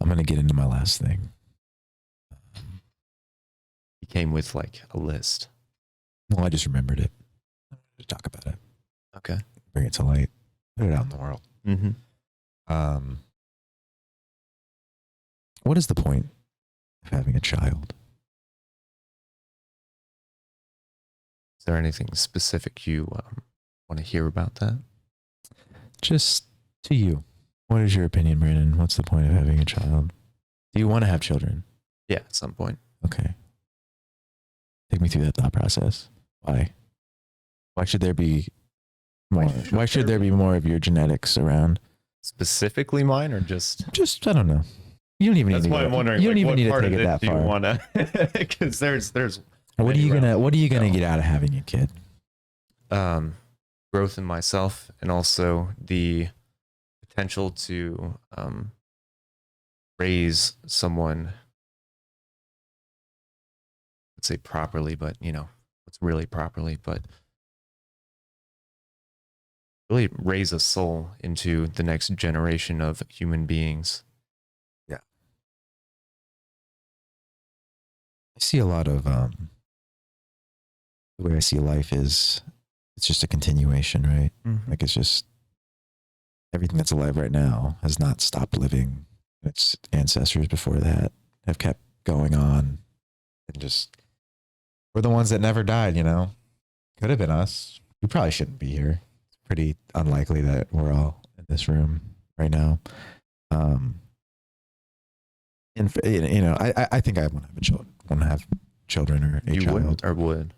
I'm going to get into my last thing. He came with like a list. Well, I just remembered it. To talk about it. Okay. Bring it to light. Put it out in the world. Mm-hmm. What is the point of having a child? Is there anything specific you want to hear about that? Just to you. What is your opinion, Brandon? What's the point of having a child? Do you want to have children? Yeah, at some point. Okay. Take me through that thought process. Why? Why should there be more? Why should there be more of your genetics around? Specifically mine, or just? Just, I don't know. You don't even That's need to. why I'm wondering. You don't like, even what need to part take of it that do you far. want to? Because there's. What are you gonna go. get out of having a kid? Growth in myself, and also the potential to raise someone, let's say properly, but what's really properly, but really raise a soul into the next generation of human beings. Yeah. I see a lot of the way I see life is it's just a continuation, right? Mm-hmm. Like it's just everything that's alive right now has not stopped living. Its ancestors before that have kept going on, and just we're the ones that never died. Could have been us. We probably shouldn't be here. It's pretty unlikely that we're all in this room right now. And I think I want to have children or a You child. wouldn't or would?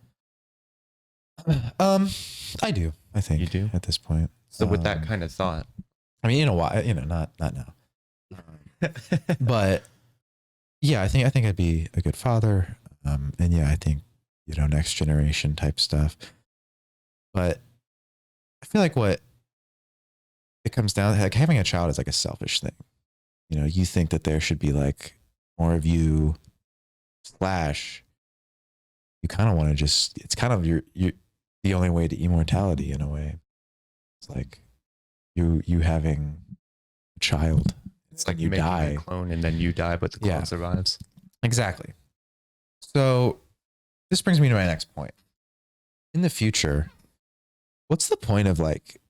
I do. I think You do? at this point. So with that kind of thought, I mean, not now. But yeah, I think I'd be a good father. And yeah, I think, next generation type stuff. But I feel like what it comes down to, like having a child is like a selfish thing. You think that there should be like more of you / you kind of want to just, it's kind of your the only way to immortality in a way. It's like you having a child. it's like you making die. a clone and then you die, but the clone survives. Exactly. So this brings me to my next point. In the future, what's the point of like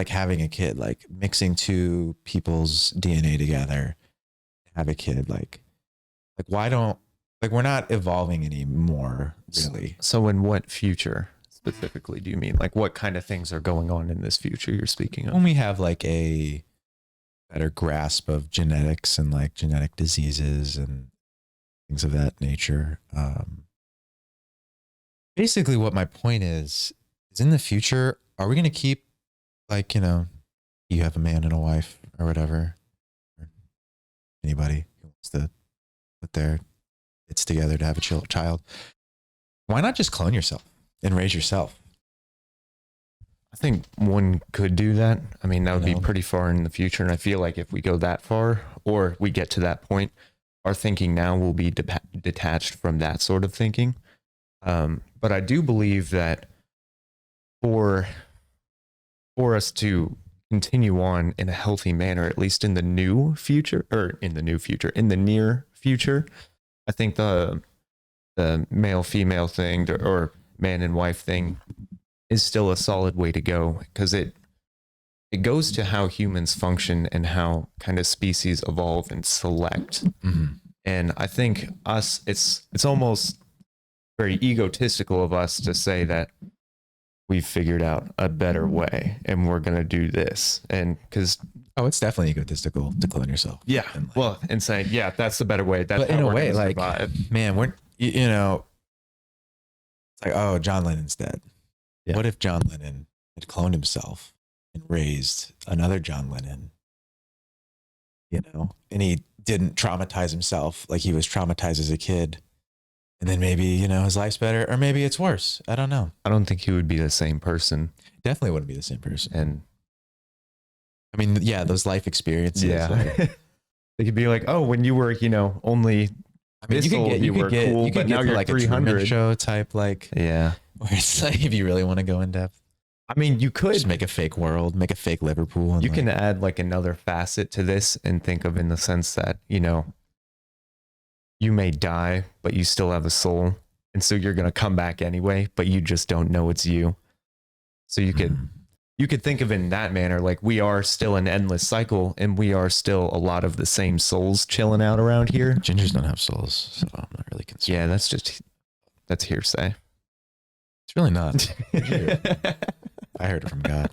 having a kid, like mixing two people's DNA together, have a kid, like why don't, like we're not evolving anymore, really. So in what future specifically do you mean? Like what kind of things are going on in this future you're speaking of? When we have like a better grasp of genetics and like genetic diseases and things of that nature. Basically what my point is in the future, are we going to keep like, you have a man and a wife or whatever, or anybody who wants to put their it's together to have a child. Why not just clone yourself and raise yourself? I think one could do that. I mean, that would be pretty far in the future. And I feel like if we go that far or we get to that point, our thinking now will be detached from that sort of thinking. But I do believe that for us to continue on in a healthy manner, at least in the near future, I think the male-female thing or man and wife thing is still a solid way to go, because it goes to how humans function and how kind of species evolve and select. Mm-hmm. And I think it's almost very egotistical of us to say that we've figured out a better way and we're going to do this. And because it's definitely egotistical to clone yourself. Yeah. And and saying, yeah, that's the better way. That's but in a way, like, man, we're, it's like, oh, John Lennon's dead. Yeah. What if John Lennon had cloned himself and raised another John Lennon, and he didn't traumatize himself like he was traumatized as a kid. And then maybe, his life's better, or maybe it's worse. I don't know. I don't think he would be the same person. Definitely wouldn't be the same person. And I mean, yeah, those life experiences. Yeah. Like, they could be like, oh, when you were, only, I mean, you could get now you're like 300 a show type, like, yeah, where it's like, if you really want to go in depth. I mean, you could Just make a fake world, make a fake Liverpool. And you can add like another facet to this and think of in the sense that, you know, you may die, but you still have a soul. And so you're going to come back anyway, but you just don't know it's you. So you could think of it in that manner. Like we are still an endless cycle and we are still a lot of the same souls chilling out around here. Gingers don't have souls, so I'm not really concerned. Yeah, that's hearsay. It's really not. I heard it from God.